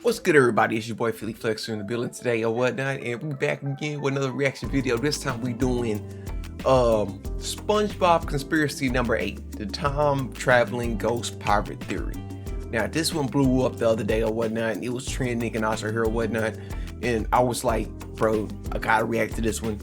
What's good, everybody? It's your boy Phlexer in the building today or whatnot, and we back again with another reaction video. This time we doing SpongeBob conspiracy number 8, the time traveling ghost pirate theory. Now this one blew up the other day or whatnot, and it was trending and also here or whatnot, and I was like, bro, I gotta react to this one.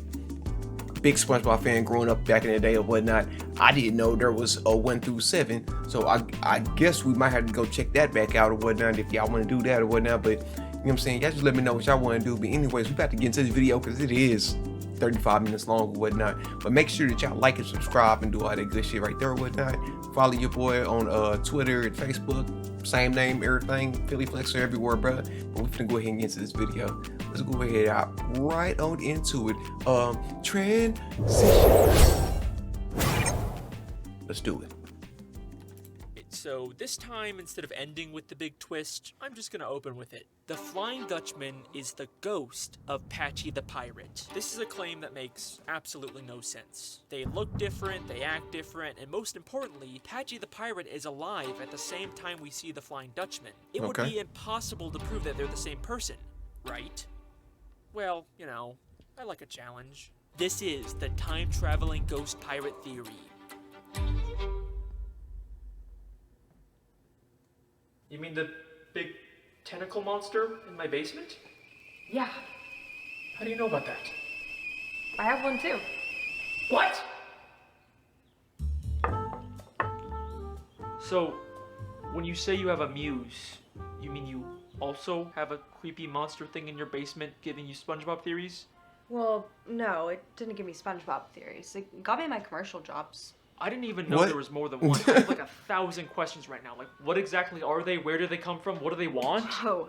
Big SpongeBob fan growing up back in the day or whatnot. I didn't know there was a 1 through 7, so I guess we might have to go check that back out or whatnot if y'all want to do that or whatnot. But you know what I'm saying, y'all just let me know what y'all want to do. But anyways, we about to get into this video because it is 35 minutes long or whatnot. But make sure that y'all like and subscribe and do all that good shit right there or whatnot. Follow your boy on Twitter and Facebook, same name, everything, Philly Phlexer everywhere, bro. But we're gonna go ahead and get into this video. Let's go ahead out right on into it. Transition. Let's do it. So this time, instead of ending with the big twist, I'm just gonna open with it. The Flying Dutchman is the ghost of Patchy the Pirate. This is a claim that makes absolutely no sense. They look different, they act different, and most importantly, Patchy the Pirate is alive at the same time we see the Flying Dutchman. It would be impossible to prove that they're the same person, right? Well, you know, I like a challenge. This is the time-traveling ghost pirate theory. You mean the big tentacle monster in my basement? Yeah, How do you know about that? I have one too. What? So, when you say you have a muse, you mean you also have a creepy monster thing in your basement giving you SpongeBob theories? Well, no, it didn't give me SpongeBob theories. It got me my commercial jobs. I didn't even know there was more than one. I have like 1,000 questions right now. Like, what exactly are they? Where do they come from? What do they want? Oh,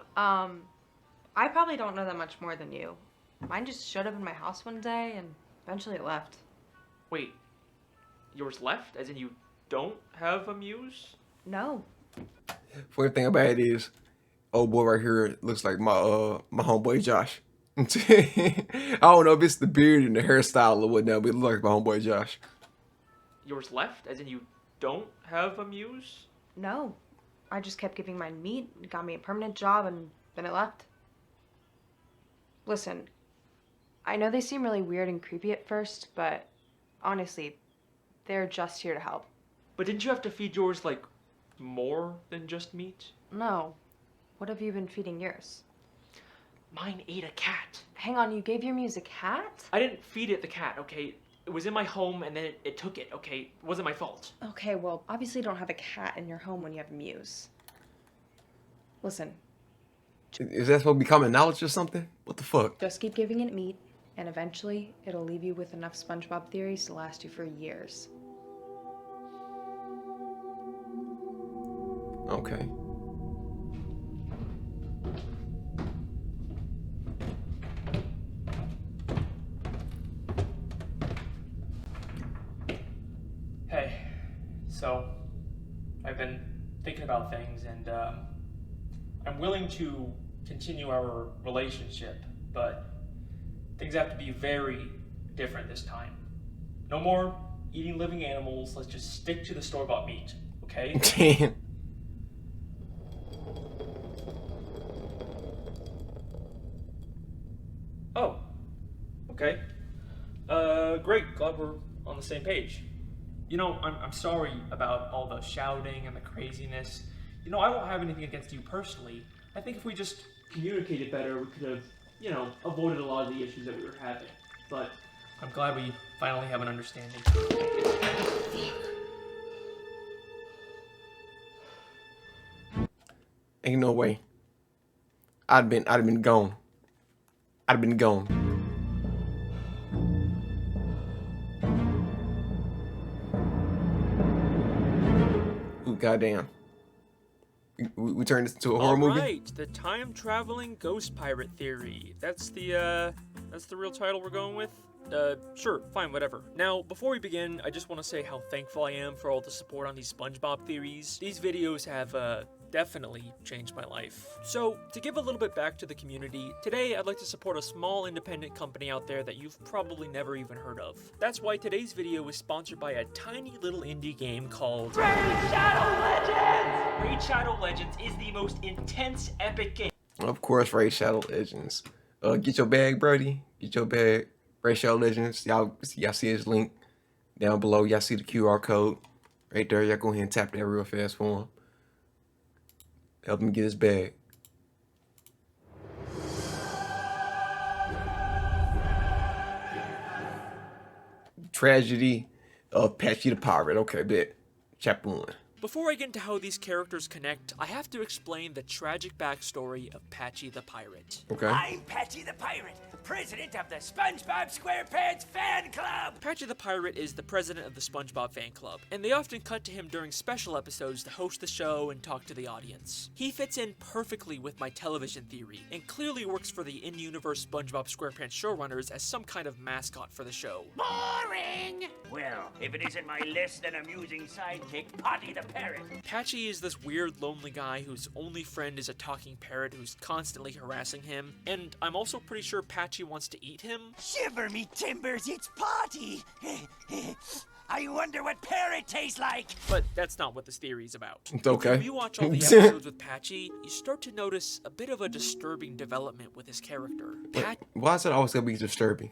I probably don't know that much more than you. Mine just showed up in my house one day and eventually it left. Wait, yours left? As in you don't have a muse? No. Funny thing about it is, old boy right here looks like my homeboy Josh. I don't know if it's the beard and the hairstyle or whatnot, but it looks like my homeboy Josh. Yours left? As in you don't have a muse? No. I just kept giving mine meat, got me a permanent job, and then it left. Listen, I know they seem really weird and creepy at first, but honestly, they're just here to help. But didn't you have to feed yours, like, more than just meat? No. What have you been feeding yours? Mine ate a cat. Hang on, you gave your muse a cat? I didn't feed it the cat, okay? It was in my home and then it took it, okay? It wasn't my fault. Okay, well, obviously you don't have a cat in your home when you have a muse. Listen. Is that supposed to be common knowledge or something? What the fuck? Just keep giving it meat, and eventually it'll leave you with enough SpongeBob theories to last you for years. Okay. Hey, so I've been thinking about things and I'm willing to continue our relationship, but things have to be very different this time. No more eating living animals, let's just stick to the store-bought meat, okay? Damn. Oh, okay. Great, glad we're on the same page. You know, I'm sorry about all the shouting and the craziness. You know, I don't have anything against you personally. I think if we just communicated better, we could have, you know, avoided a lot of the issues that we were having. But I'm glad we finally have an understanding. Ain't no way. I'd been gone. I'd have been gone. Ooh, goddamn. We turned this into a horror movie? Right, the time-traveling ghost pirate theory. That's the real title we're going with? Sure, fine, whatever. Now, before we begin, I just want to say how thankful I am for all the support on these SpongeBob theories. These videos have, definitely changed my life. So, to give a little bit back to the community, today I'd like to support a small independent company out there that you've probably never even heard of. That's why today's video is sponsored by a tiny little indie game called Raid Shadow Legends! Raid Shadow Legends is the most intense, epic game. Of course, Raid Shadow Legends. Get your bag, Brody. Get your bag. Raid Shadow Legends. Y'all see his link down below. Y'all see the QR code right there. Y'all go ahead and tap that real fast for him. Help him get his bag. Tragedy of Patchy the Pirate. Okay, bet. Chapter 1. Before I get into how these characters connect, I have to explain the tragic backstory of Patchy the Pirate. Okay. I'm Patchy the Pirate, president of the SpongeBob SquarePants fan club. Patchy the Pirate is the president of the SpongeBob fan club, and they often cut to him during special episodes to host the show and talk to the audience. He fits in perfectly with my television theory, and clearly works for the in-universe SpongeBob SquarePants showrunners as some kind of mascot for the show. Boring! Well, if it isn't my less than amusing sidekick, Patty the Parrot. Patchy is this weird, lonely guy whose only friend is a talking parrot who's constantly harassing him, and I'm also pretty sure Patchy wants to eat him. Shiver me timbers, it's Patty! I wonder what parrot tastes like! But that's not what this theory is about. It's okay. If you rewatch all the episodes with Patchy, you start to notice a bit of a disturbing development with his character. Why is it always gotta be disturbing?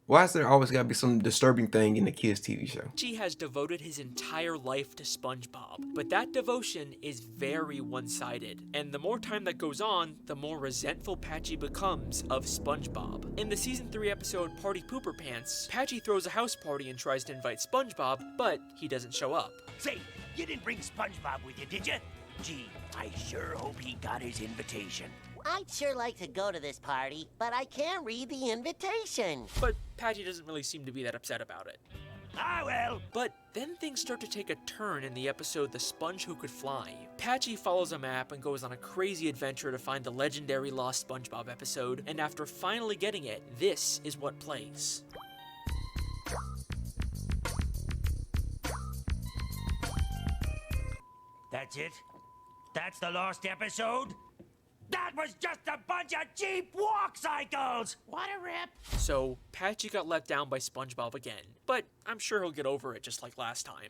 Why is there always gotta be some disturbing thing in the kids' TV show? Patchy has devoted his entire life to SpongeBob, but that devotion is very one-sided, and the more time that goes on, the more resentful Patchy becomes of SpongeBob. In the season 3 episode Party Pooper Pants, Patchy throws a house party and tries to invite SpongeBob, but he doesn't show up. Say, you didn't bring SpongeBob with you, did you? Gee, I sure hope he got his invitation. I'd sure like to go to this party, but I can't read the invitation. But Patchy doesn't really seem to be that upset about it. Ah, well. But then things start to take a turn in the episode The Sponge Who Could Fly. Patchy follows a map and goes on a crazy adventure to find the legendary Lost SpongeBob episode, and after finally getting it, this is what plays. That's it? That's the lost episode? That was just a bunch of cheap walk cycles! What a rip! So, Patchy got let down by SpongeBob again, but I'm sure he'll get over it just like last time.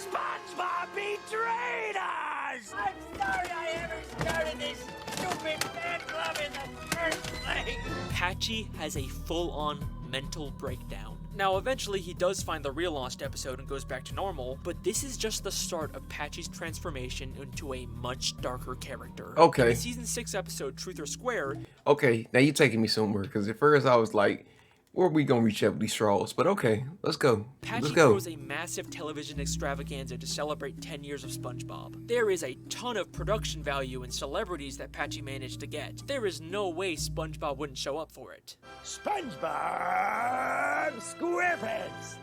SpongeBob betrayed us! I'm sorry I ever started this stupid fan club in the first place! Patchy has a full-on mental breakdown. Now, eventually he does find the real Lost episode and goes back to normal, but this is just the start of Patchy's transformation into a much darker character. Okay. In the season 6 episode Truth or Square, Okay, now you're taking me somewhere, because at first I was like, where are we gonna reach up with these straws? But okay, let's go. Patchy Let's go. throws a massive television extravaganza to celebrate 10 years of SpongeBob. There is a ton of production value and celebrities that Patchy managed to get. There is no way SpongeBob wouldn't show up for it. SpongeBob SquarePants!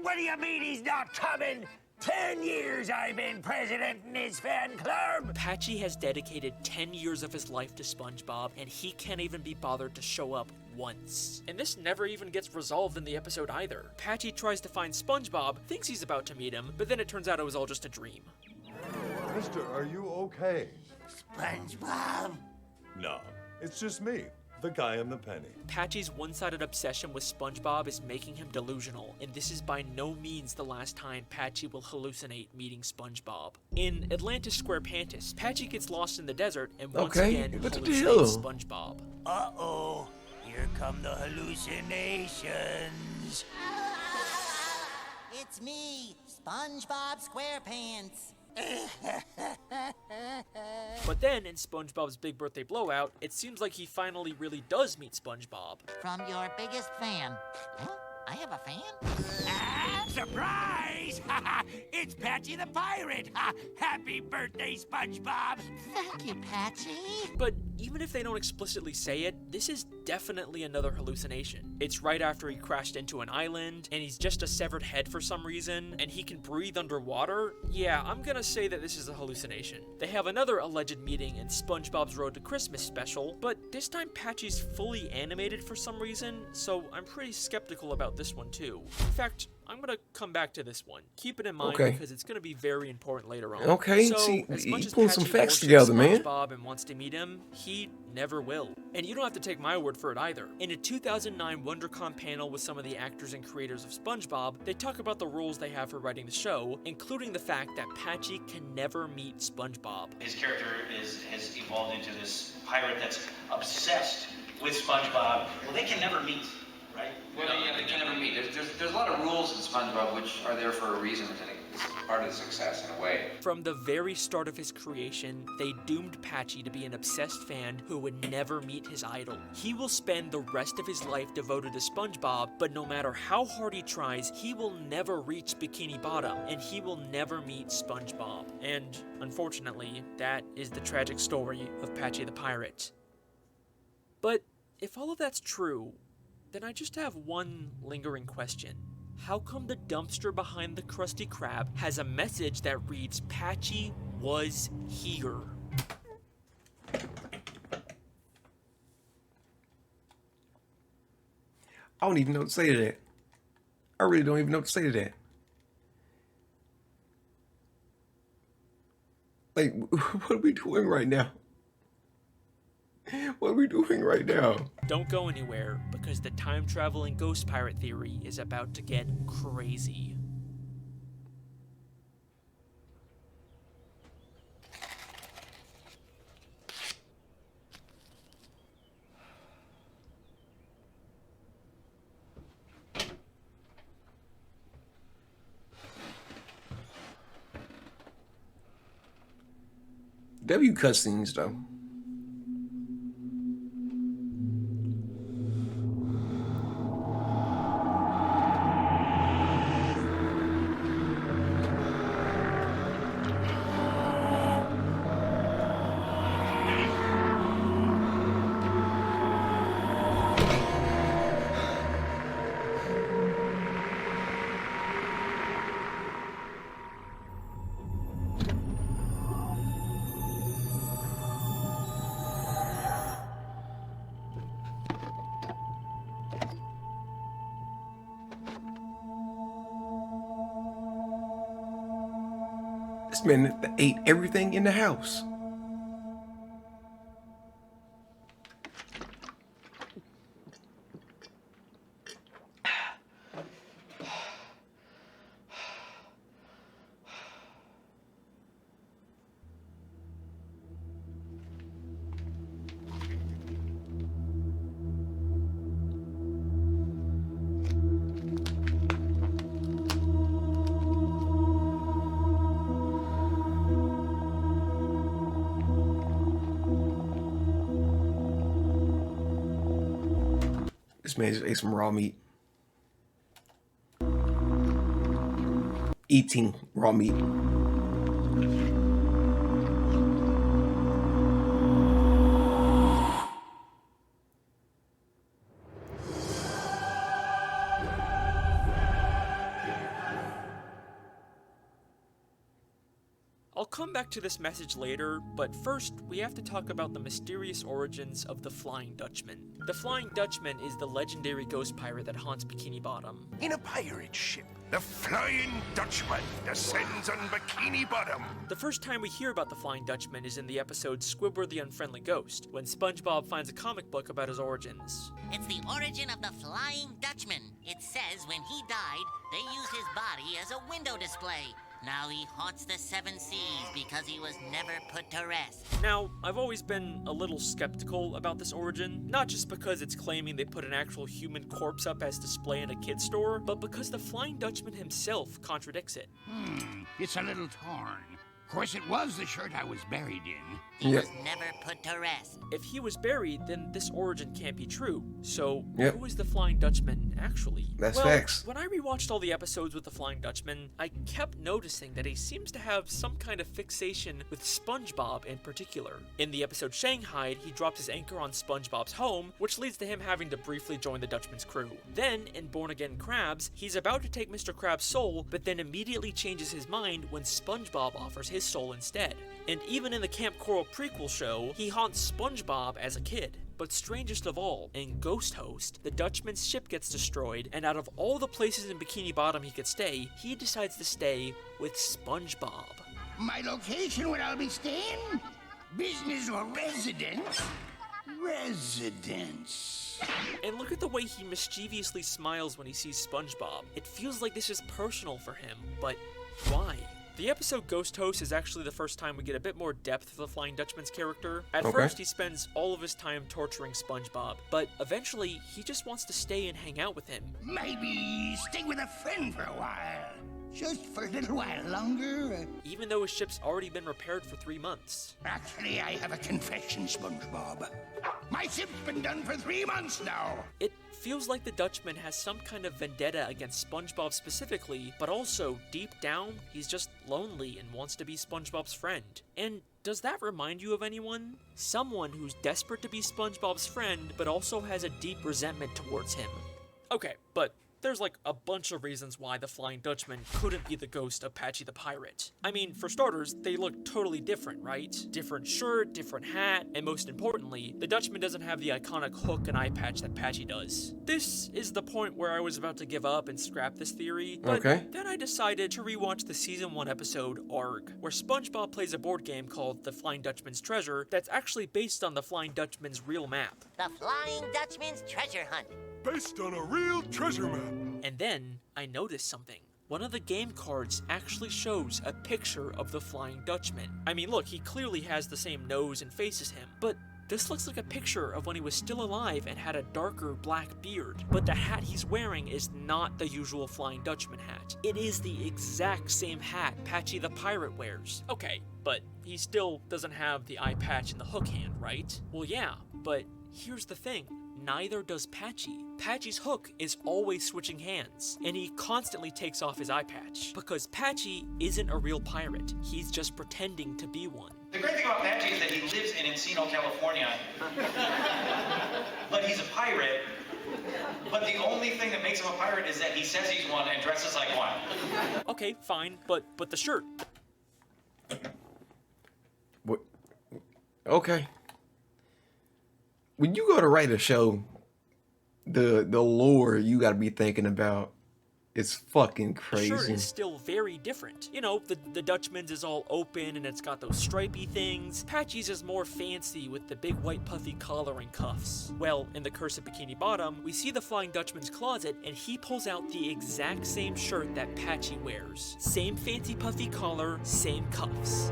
What do you mean he's not coming? 10 years I've been president in his fan club! Patchy has dedicated 10 years of his life to SpongeBob, and he can't even be bothered to show up once. And this never even gets resolved in the episode either. Patchy tries to find SpongeBob, thinks he's about to meet him, but then it turns out it was all just a dream. Mister, are you okay? SpongeBob? No, it's just me, the guy in the penny. Patchy's one-sided obsession with SpongeBob is making him delusional, and this is by no means the last time Patchy will hallucinate meeting SpongeBob. In Atlantis SquarePantis, Patchy gets lost in the desert and once again what the hallucinates hell? SpongeBob. Uh-oh, here come the hallucinations. It's me, SpongeBob SquarePants. But then, in SpongeBob's Big Birthday Blowout, it seems like he finally really does meet SpongeBob. From your biggest fan. Huh? I have a fan? Ah, surprise! It's Patchy the Pirate! Happy birthday, SpongeBob! Thank you, Patchy. But even if they don't explicitly say it, this is definitely another hallucination. It's right after he crashed into an island, and he's just a severed head for some reason, and he can breathe underwater. Yeah, I'm gonna say that this is a hallucination. They have another alleged meeting in SpongeBob's Road to Christmas special, but this time Patchy's fully animated for some reason, so I'm pretty skeptical about this one too. In fact, I'm gonna come back to this one. Keep it in mind because it's gonna be very important later on. Okay, so, see, as you much as pulling some Patchy facts worships together, man. SpongeBob and wants to meet him, he never will. And you don't have to take my word for it either. In a 2009 WonderCon panel with some of the actors and creators of SpongeBob, they talk about the rules they have for writing the show, including the fact that Patchy can never meet SpongeBob. His character has evolved into this pirate that's obsessed with SpongeBob. Well, they can never meet, right? Well, yeah, they can never meet. There's a lot of rules in SpongeBob which are there for a reason, and it's part of the success in a way. From the very start of his creation, they doomed Patchy to be an obsessed fan who would never meet his idol. He will spend the rest of his life devoted to SpongeBob, but no matter how hard he tries, he will never reach Bikini Bottom, and he will never meet SpongeBob. And unfortunately, that is the tragic story of Patchy the Pirate. But if all of that's true, then I just have one lingering question. How come the dumpster behind the Krusty Krab has a message that reads, Patchy was here? I don't even know what to say to that. I really don't even know what to say to that. Like, what are we doing right now? What are we doing right now? Don't go anywhere, because the time-traveling ghost pirate theory is about to get crazy. W cutscenes though. This man ate everything in the house. This man just ate some raw meat. Eating raw meat. I'll come back to this message later, but first, we have to talk about the mysterious origins of the Flying Dutchman. The Flying Dutchman is the legendary ghost pirate that haunts Bikini Bottom. In a pirate ship, the Flying Dutchman descends on Bikini Bottom. The first time we hear about the Flying Dutchman is in the episode Squidward the Unfriendly Ghost, when SpongeBob finds a comic book about his origins. It's the origin of the Flying Dutchman. It says when he died, they used his body as a window display. Now he haunts the 7 seas because he was never put to rest. Now, I've always been a little skeptical about this origin, not just because it's claiming they put an actual human corpse up as display in a kid's store, but because the Flying Dutchman himself contradicts it. It's a little torn. Of course, it was the shirt I was buried in. He was never put to rest. If he was buried, then this origin can't be true. So, Yep. who is the Flying Dutchman actually? That's well, facts. When I rewatched all the episodes with the Flying Dutchman, I kept noticing that he seems to have some kind of fixation with SpongeBob in particular. In the episode Shanghai, he drops his anchor on SpongeBob's home, which leads to him having to briefly join the Dutchman's crew. Then, in Born Again KRABS, he's about to take Mr. Krabs' soul, but then immediately changes his mind when SpongeBob offers his soul instead. And even in the Camp Coral prequel show, he haunts SpongeBob as a kid. But strangest of all, in Ghost Host, the Dutchman's ship gets destroyed, and out of all the places in Bikini Bottom he could stay, he decides to stay with SpongeBob. My location where I'll be staying? Business or residence? Residence. And look at the way he mischievously smiles when he sees SpongeBob. It feels like this is personal for him, but why? The episode Ghost Host is actually the first time we get a bit more depth of the Flying Dutchman's character. At first, he spends all of his time torturing SpongeBob, but eventually, he just wants to stay and hang out with him. Maybe stay with a friend for a while. Just for a little while longer. Even though his ship's already been repaired for 3 months. Actually, I have a confession, SpongeBob. My ship's been done for 3 months now. It feels like the Dutchman has some kind of vendetta against SpongeBob specifically, but also, deep down, he's just lonely and wants to be SpongeBob's friend. And does that remind you of anyone? Someone who's desperate to be SpongeBob's friend, but also has a deep resentment towards him. Okay, but there's like a bunch of reasons why the Flying Dutchman couldn't be the ghost of Patchy the Pirate. I mean, for starters, they look totally different, right? Different shirt, different hat, and most importantly, the Dutchman doesn't have the iconic hook and eye patch that Patchy does. This is the point where I was about to give up and scrap this theory, but then I decided to rewatch the Season 1 episode, Arg, where SpongeBob plays a board game called The Flying Dutchman's Treasure that's actually based on the Flying Dutchman's real map. The Flying Dutchman's Treasure Hunt. Based on a real treasure map. And then, I noticed something. One of the game cards actually shows a picture of the Flying Dutchman. I mean, look, he clearly has the same nose and face as him, but this looks like a picture of when he was still alive and had a darker black beard. But the hat he's wearing is not the usual Flying Dutchman hat. It is the exact same hat Patchy the Pirate wears. Okay, but he still doesn't have the eye patch and the hook hand, right? Well, yeah, but here's the thing. Neither does Patchy. Patchy's hook is always switching hands, and he constantly takes off his eye patch, because Patchy isn't a real pirate. He's just pretending to be one. The great thing about Patchy is that he lives in Encino, California. But he's a pirate. But the only thing that makes him a pirate is that he says he's one and dresses like one. Okay, fine, but the shirt. What? Okay. When you go to write a show, the lore you gotta be thinking about is fucking crazy. The shirt is still very different. You know, the Dutchman's is all open and it's got those stripy things. Patchy's is more fancy with the big white puffy collar and cuffs. Well, in the Curse of Bikini Bottom, we see the Flying Dutchman's closet and he pulls out the exact same shirt that Patchy wears. Same fancy puffy collar, same cuffs.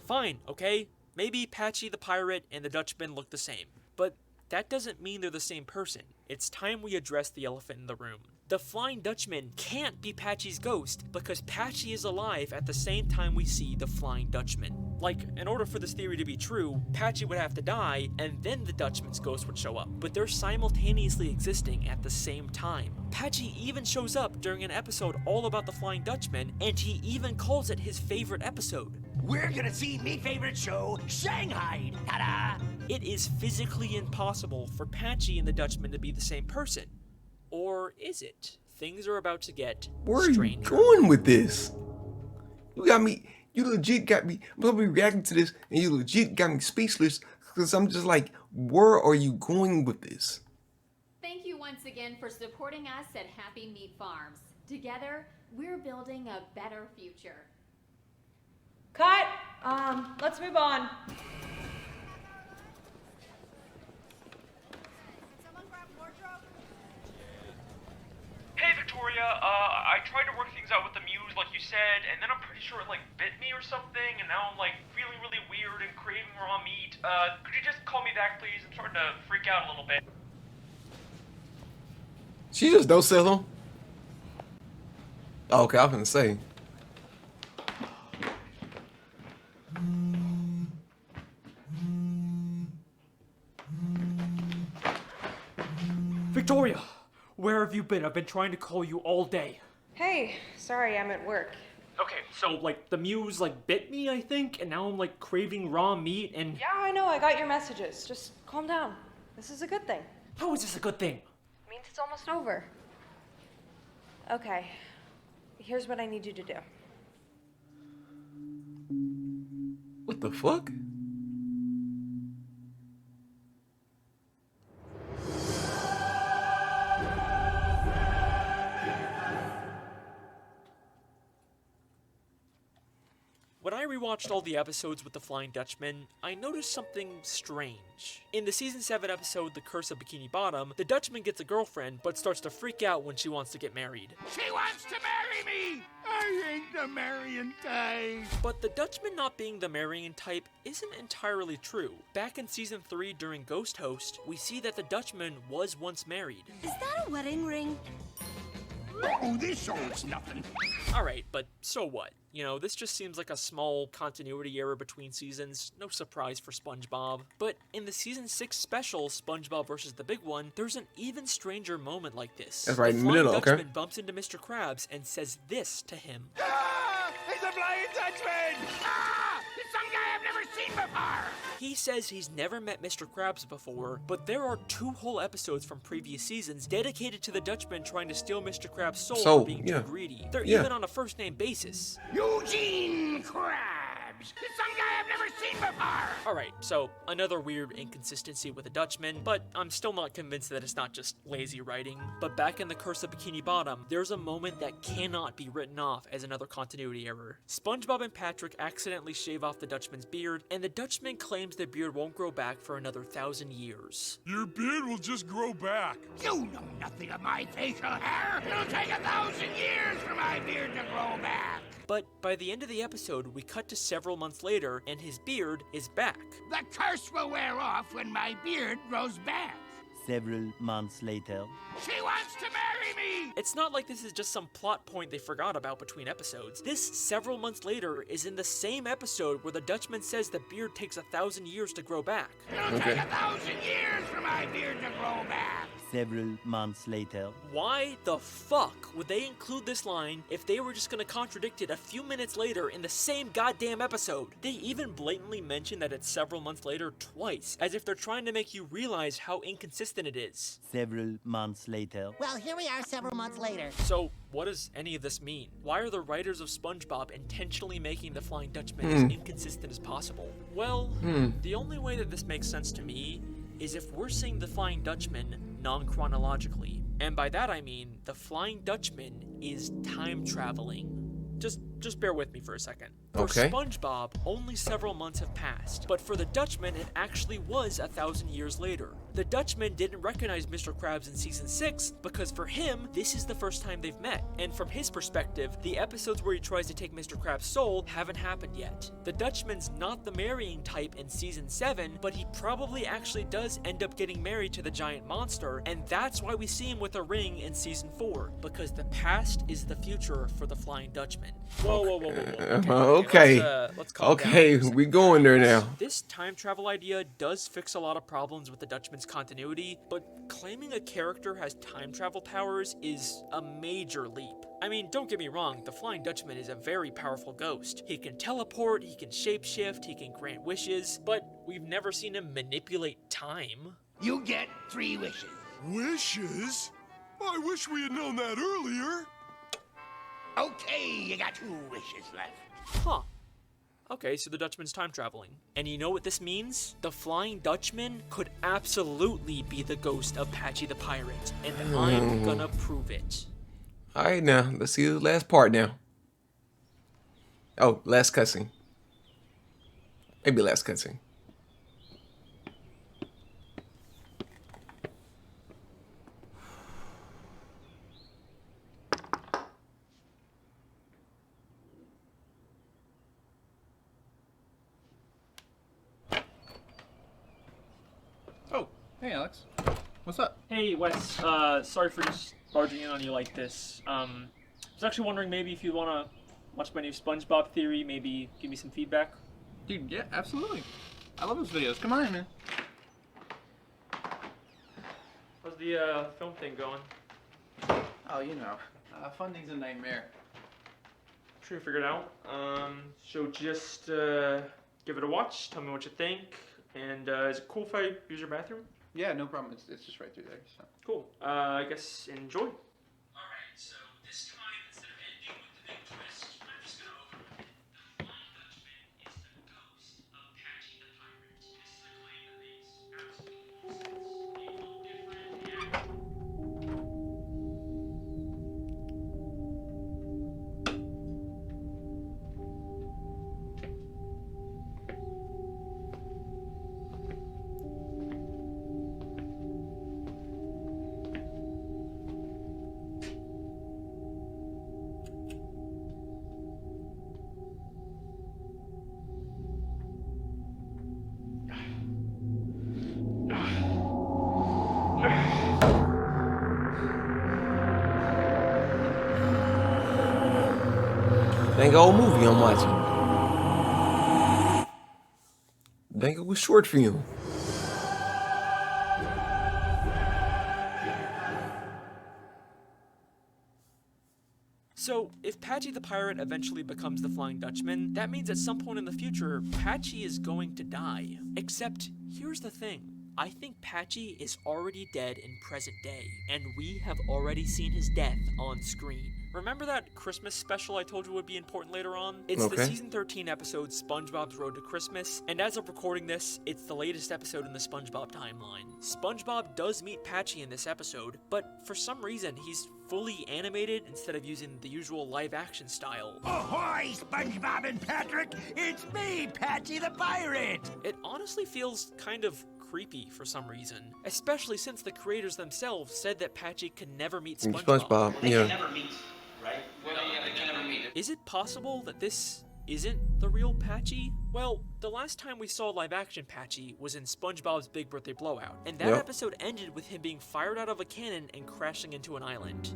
Fine, okay? Maybe Patchy the Pirate and the Dutchman look the same. But that doesn't mean they're the same person. It's time we address the elephant in the room. The Flying Dutchman can't be Patchy's ghost because Patchy is alive at the same time we see the Flying Dutchman. Like, in order for this theory to be true, Patchy would have to die and then the Dutchman's ghost would show up. But they're simultaneously existing at the same time. Patchy even shows up during an episode all about the Flying Dutchman, and he even calls it his favorite episode. We're gonna see me favorite show, Shanghai. Ta-da! It is physically impossible for Patchy and the Dutchman to be the same person. Or is it? Things are about to get strange. Where are you going with this? You legit got me, I'm probably reacting to this, and you legit got me speechless, because I'm just like, where are you going with this? Thank you once again for supporting us at Happy Meat Farms. Together, we're building a better future. Cut! Let's move on. Hey Victoria, I tried to work things out with the muse like you said, and then I'm pretty sure it like bit me or something, and now I'm like feeling really weird and craving raw meat. Could you just call me back please? I'm starting to freak out a little bit. She just don't sell them. Okay, I was gonna say. Victoria, where have you been? I've been trying to call you all day. Hey, sorry, I'm at work. Okay, so like the muse like bit me, I think, and now I'm like craving raw meat and... Yeah, I know, I got your messages. Just calm down. This is a good thing. How is this a good thing? It means it's almost over. Okay, here's what I need you to do. What the fuck? When I rewatched all the episodes with the Flying Dutchman, I noticed something strange. In the Season 7 episode, The Curse of Bikini Bottom, the Dutchman gets a girlfriend, but starts to freak out when she wants to get married. She wants to marry me! I ain't the marrying type. But the Dutchman not being the marrying type isn't entirely true. Back in Season 3 during Ghost Host, we see that the Dutchman was once married. Is that a wedding ring? Oh, this holds nothing. Alright, but so what? You know, this just seems like a small continuity error between seasons, no surprise for SpongeBob. But in the Season 6 special, SpongeBob vs. the Big One, there's an even stranger moment like this. That's right, the in the middle, Dutchman okay. bumps into Mr. Krabs and says this to him. Ah! It's a Flying Dutchman! Ah! It's some guy I've never seen before! He says he's never met Mr. Krabs before, but there are 2 whole episodes from previous seasons dedicated to the Dutchman trying to steal Mr. Krabs' soul for being too greedy. They're even on a first-name basis. Eugene Krabs! It's some guy I've never seen before! Alright, so another weird inconsistency with the Dutchman, but I'm still not convinced that it's not just lazy writing. But back in The Curse of Bikini Bottom, there's a moment that cannot be written off as another continuity error. SpongeBob and Patrick accidentally shave off the Dutchman's beard, and the Dutchman claims the beard won't grow back for another 1,000 years. Your beard will just grow back. You know nothing of my facial hair! It'll take 1,000 years for my beard to grow back! But by the end of the episode, we cut to several months later, and his beard is back. The curse will wear off when my beard grows back. Several months later. She wants to marry me! It's not like this is just some plot point they forgot about between episodes. This several months later is in the same episode where the Dutchman says the beard takes 1,000 years to grow back. It'll take 1,000 years for my beard to grow back. Several months later. Why the fuck would they include this line if they were just gonna contradict it a few minutes later in the same goddamn episode? They even blatantly mention that it's several months later twice, as if they're trying to make you realize how inconsistent it is. Several months later. Well, here we are several months later. So, what does any of this mean? Why are the writers of SpongeBob intentionally making the Flying Dutchman as inconsistent as possible? Well, the only way that this makes sense to me is if we're seeing the Flying Dutchman non-chronologically. And by that I mean, the Flying Dutchman is time traveling. Just bear with me for a second. For SpongeBob, only several months have passed, but for the Dutchman, it actually was 1,000 years later. The Dutchman didn't recognize Mr. Krabs in Season 6 because for him, this is the first time they've met. And from his perspective, the episodes where he tries to take Mr. Krabs' soul haven't happened yet. The Dutchman's not the marrying type in Season 7, but he probably actually does end up getting married to the giant monster, and that's why we see him with a ring in Season 4, because the past is the future for the Flying Dutchman. Whoa. Okay. Let's calm down. We going there now. This time travel idea does fix a lot of problems with the Dutchman's continuity, but claiming a character has time travel powers is a major leap. I mean, don't get me wrong, the Flying Dutchman is a very powerful ghost. He can teleport, he can shapeshift, he can grant wishes, but we've never seen him manipulate time. You get 3 wishes. Wishes? I wish we had known that earlier. Okay, you got 2 wishes left. Huh. Okay, so the Dutchman's time traveling. And you know what this means? The Flying Dutchman could absolutely be the ghost of Patchy the Pirate, and I'm gonna prove it. Alright now, let's see the last part now. Oh, last cutscene. Maybe last cutscene. Oh, hey Alex. What's up? Hey Wes, sorry for just barging in on you like this. I was actually wondering maybe if you want to watch my new SpongeBob theory, maybe give me some feedback. Dude, yeah, absolutely. I love those videos. Come on in, man. How's the film thing going? Oh, you know, funding's a nightmare. Sure you figured it out. So just give it a watch, tell me what you think, and is it cool if I use your bathroom? Yeah, no problem. It's just right through there. So. Cool. I guess enjoy. Alright, so this time instead of ending with the big twist, I'm just gonna open with it. The Flying Dutchman is the ghost of Patchy the Pirate. This is a claim that makes absolute no sense. A little different, yeah. dang old movie I'm watching. Dang, it was short film. So, if Patchy the Pirate eventually becomes the Flying Dutchman, that means at some point in the future, Patchy is going to die. Except, here's the thing. I think Patchy is already dead in present day, and we have already seen his death on screen. Remember that Christmas special I told you would be important later on? It's the season 13 episode SpongeBob's Road to Christmas, and as of recording this, it's the latest episode in the SpongeBob timeline. SpongeBob does meet Patchy in this episode, but for some reason he's fully animated instead of using the usual live-action style. Ahoy, SpongeBob and Patrick! It's me, Patchy the Pirate! It honestly feels kind of creepy for some reason, especially since the creators themselves said that Patchy could never meet SpongeBob. They can never meet, right? Well, yeah, they can never meet it. Is it possible that this isn't the real Patchy? Well, the last time we saw live-action Patchy was in SpongeBob's Big Birthday Blowout, and that episode ended with him being fired out of a cannon and crashing into an island.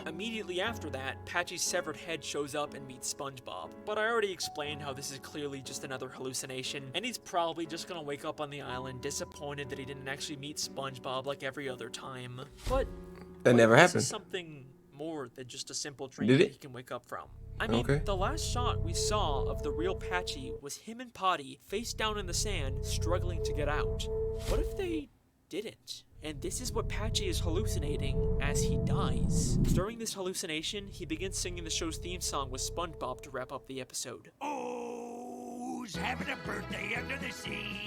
Immediately after that, Patchy's severed head shows up and meets SpongeBob. But I already explained how this is clearly just another hallucination, and he's probably just gonna wake up on the island disappointed that he didn't actually meet SpongeBob like every other time. But that never happened. This is something more than just a simple dream that he can wake up from. I mean, the last shot we saw of the real Patchy was him and Potty face down in the sand, struggling to get out. What if they didn't? And this is what Patchy is hallucinating as he dies. During this hallucination, he begins singing the show's theme song with SpongeBob to wrap up the episode. Oh, who's having a birthday under the sea?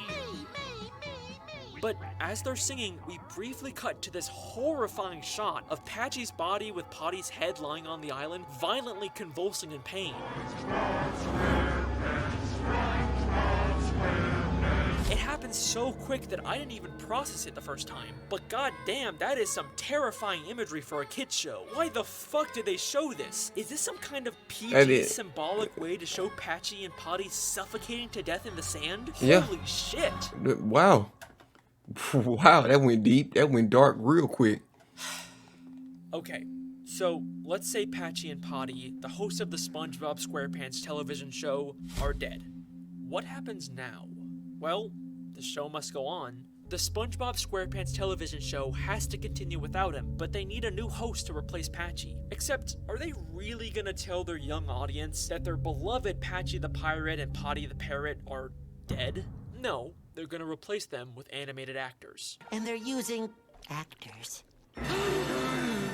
But as they're singing, we briefly cut to this horrifying shot of Patchy's body with Potty's head lying on the island, violently convulsing in pain. It happened so quick that I didn't even process it the first time. But goddamn, that is some terrifying imagery for a kid's show. Why the fuck did they show this? Is this some kind of PG symbolic way to show Patchy and Potty suffocating to death in the sand? Yeah. Holy shit. Wow. Wow, that went deep. That went dark real quick. Okay, so let's say Patchy and Potty, the hosts of the SpongeBob SquarePants television show, are dead. What happens now? Well, the show must go on. The SpongeBob SquarePants television show has to continue without him, but they need a new host to replace Patchy. Except, are they really gonna tell their young audience that their beloved Patchy the Pirate and Potty the Parrot are dead? No, they're gonna replace them with animated actors. And they're using actors.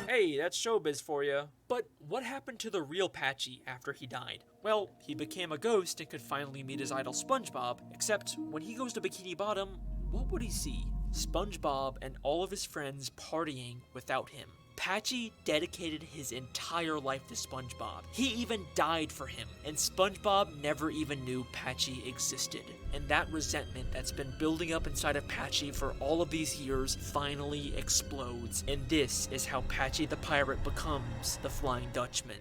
Hey, that's showbiz for you. But what happened to the real Patchy after he died? Well, he became a ghost and could finally meet his idol SpongeBob, except when he goes to Bikini Bottom, what would he see? SpongeBob and all of his friends partying without him. Patchy dedicated his entire life to SpongeBob. He even died for him, and SpongeBob never even knew Patchy existed. And that resentment that's been building up inside of Patchy for all of these years finally explodes. And this is how Patchy the Pirate becomes the Flying Dutchman.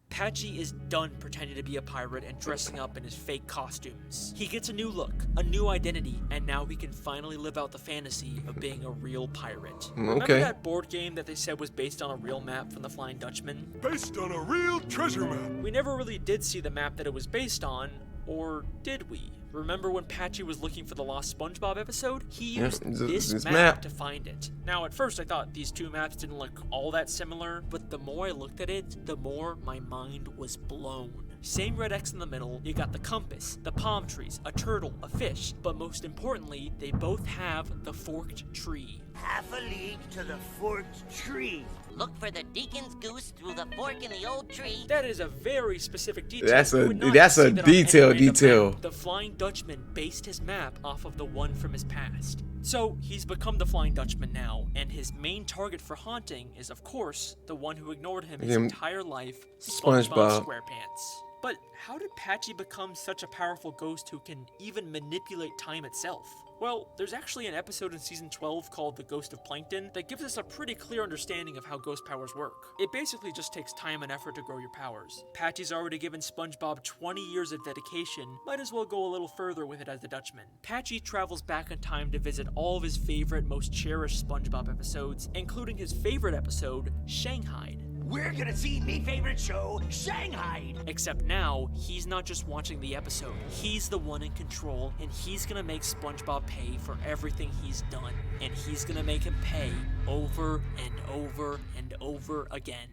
Patchy is done pretending to be a pirate and dressing up in his fake costumes. He gets a new look, a new identity, and now he can finally live out the fantasy of being a real pirate. Remember that board game that they said was based on a real map from the Flying Dutchman? Based on a real treasure map. We never really did see the map that it was based on, or did we? Remember when Patchy was looking for the Lost SpongeBob episode? He used this map to find it. Now, at first I thought these two maps didn't look all that similar, but the more I looked at it, the more my mind was blown. Same red X in the middle, you got the compass, the palm trees, a turtle, a fish, but most importantly, they both have the forked tree. Half a league to the forked tree. Look for the deacon's goose through the fork in the old tree. That is a very specific detail. That's a detail. The Flying Dutchman based his map off of the one from his past. So he's become the Flying Dutchman now, and his main target for haunting is, of course, the one who ignored him his entire life, SpongeBob SquarePants. But how did Patchy become such a powerful ghost who can even manipulate time itself? Well, there's actually an episode in Season 12 called The Ghost of Plankton that gives us a pretty clear understanding of how ghost powers work. It basically just takes time and effort to grow your powers. Patchy's already given SpongeBob 20 years of dedication, might as well go a little further with it as the Dutchman. Patchy travels back in time to visit all of his favorite, most cherished SpongeBob episodes, including his favorite episode, Shanghai. We're gonna see me favorite show, Shanghai. Except now, he's not just watching the episode. He's the one in control, and he's gonna make SpongeBob pay for everything he's done. And he's gonna make him pay over and over and over again.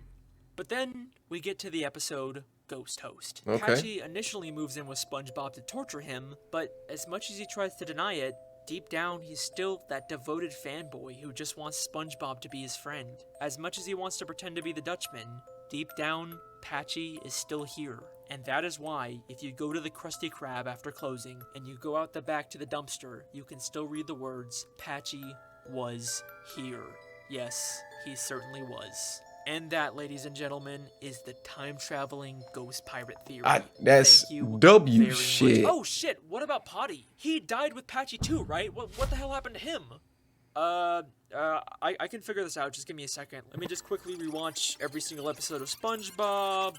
But then, we get to the episode Ghost Host. Okay. Patchy initially moves in with SpongeBob to torture him, but as much as he tries to deny it, deep down, he's still that devoted fanboy who just wants SpongeBob to be his friend. As much as he wants to pretend to be the Dutchman, deep down, Patchy is still here. And that is why, if you go to the Krusty Krab after closing, and you go out the back to the dumpster, you can still read the words, Patchy was here. Yes, he certainly was. And that, ladies and gentlemen, is the time-traveling ghost pirate theory. That's Thank you W very shit. much. Oh shit, what about Potty? He died with Patchy too, right? What the hell happened to him? I can figure this out, just give me a second. Let me just quickly rewatch every single episode of SpongeBob.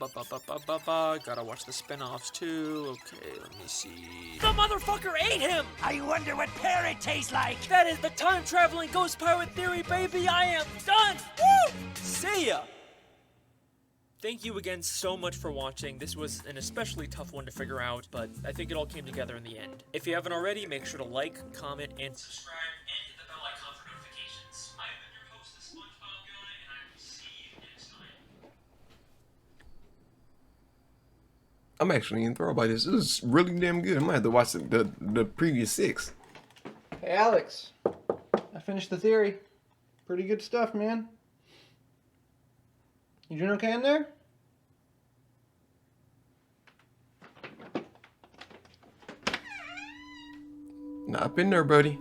Gotta watch the spin-offs too. Okay, let me see. The motherfucker ate him! I wonder what parrot tastes like. That is the time-traveling ghost pirate theory, baby! I am done! Woo! See ya! Thank you again so much for watching. This was an especially tough one to figure out, but I think it all came together in the end. If you haven't already, make sure to like, comment, and subscribe, and hit the bell icon for notifications. I've been your host, the SpongeBob Guy, and I will see you next time. I'm actually enthralled by this. This is really damn good. I might have to watch the previous 6. Hey, Alex. I finished the theory. Pretty good stuff, man. You doing okay in there? Nah, I've been there, buddy.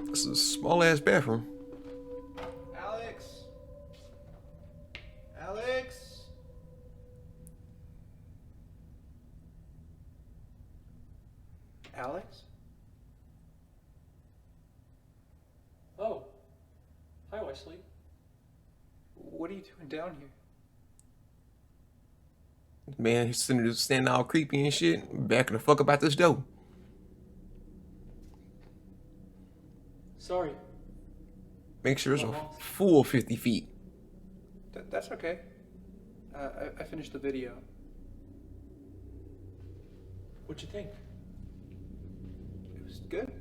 This is a small-ass bathroom. Alex? Alex? Alex? Oh. Hi, Wesley. What are you doing down here? Man, he's sitting there standing all creepy and shit. Backing the fuck about this door. Sorry. Make sure it's a full 50 feet. That's okay. I finished the video. What'd you think? It was good.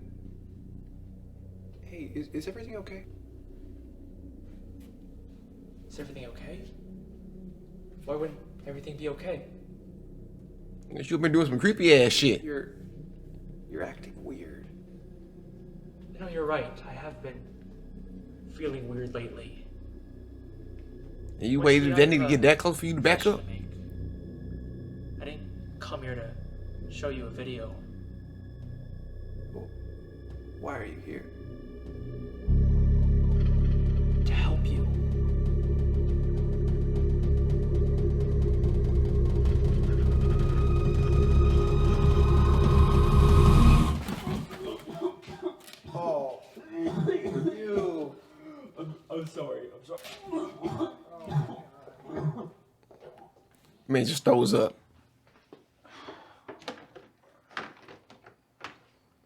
Hey, is everything okay? Is everything okay? Why wouldn't everything be okay? You've been doing some creepy ass shit. You're acting weird. You know, you're right. I have been feeling weird lately. And you waited that nigga to get that close for you to back up? I didn't come here to show you a video. Well, why are you here? To help you. Oh, you. I'm sorry. Man, just throws up.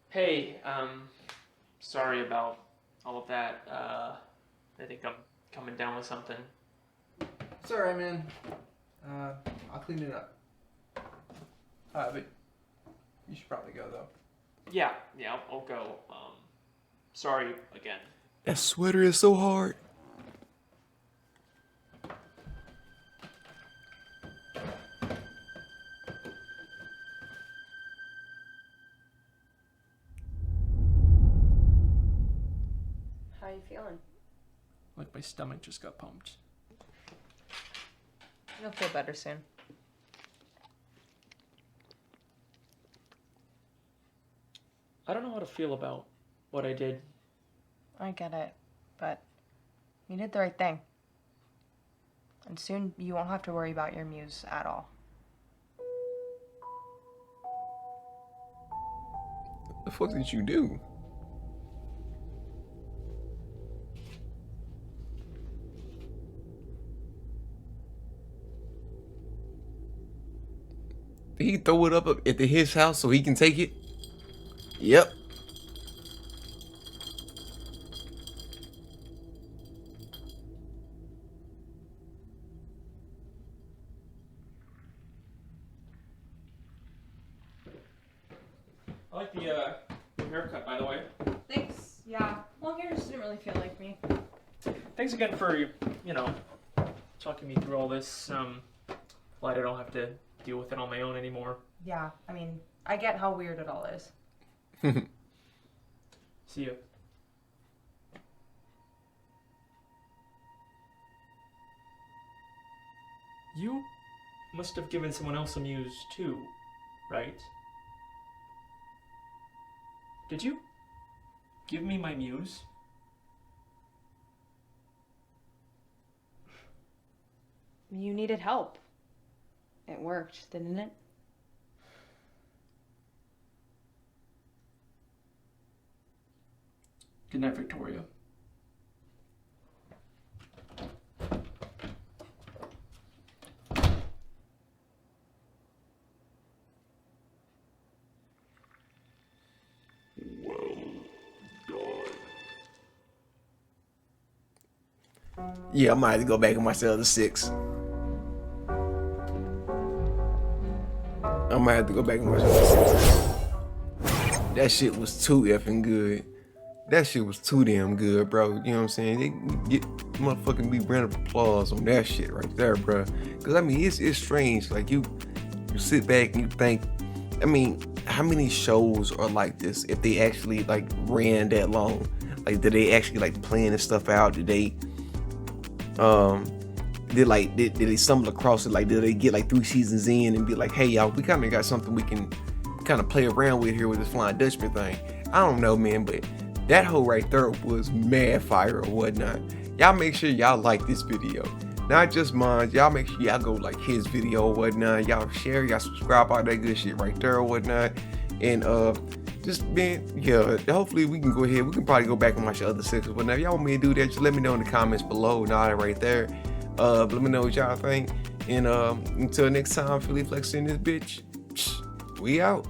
Hey, sorry about all of that. I think I'm coming down with something. It's alright, man. I'll clean it up. But you should probably go, though. Yeah, I'll go. Sorry again. That sweater is so hard. How are you feeling? Like my stomach just got pumped. You'll feel better soon. I don't know how to feel about what I did. I get it, but you did the right thing. And soon you won't have to worry about your muse at all. The fuck did you do? Did he throw it up at his house so he can take it? Yep. I like the haircut, by the way. Thanks. Yeah. Long hair just didn't really feel like me. Thanks again for, you know, talking me through all this. Glad I don't have to deal with it on my own anymore. Yeah, I mean, I get how weird it all is. See you. You must have given someone else a muse too, right? Did you give me my muse? You needed help. It worked, didn't it? Good night, Victoria. Yeah, I might have to go back and watch the other 6. I might have to go back and watch the other 6. That shit was too effing good. That shit was too damn good, bro. You know what I'm saying? They get motherfucking big round of applause on that shit right there, bro. Cause I mean, it's strange. Like you sit back and you think, I mean, how many shows are like this? If they actually like ran that long, like did they actually like plan this stuff out? Did they did they stumble across it? Like did they get like 3 seasons in and be like, hey y'all, we kind of got something we can kind of play around with here with this Flying Dutchman thing? I don't know, man, but that hoe right there was mad fire or whatnot. Y'all make sure y'all like this video, not just mine. Y'all make sure y'all go like his video or whatnot. Y'all share, y'all subscribe, all that good shit right there or whatnot. And just man, yeah, hopefully we can go ahead. We can probably go back and watch the other 6 or whatnot. If y'all want me to do that, just let me know in the comments below and all that right there. Let me know what y'all think. And until next time, Philly Phlexer in this bitch. We out.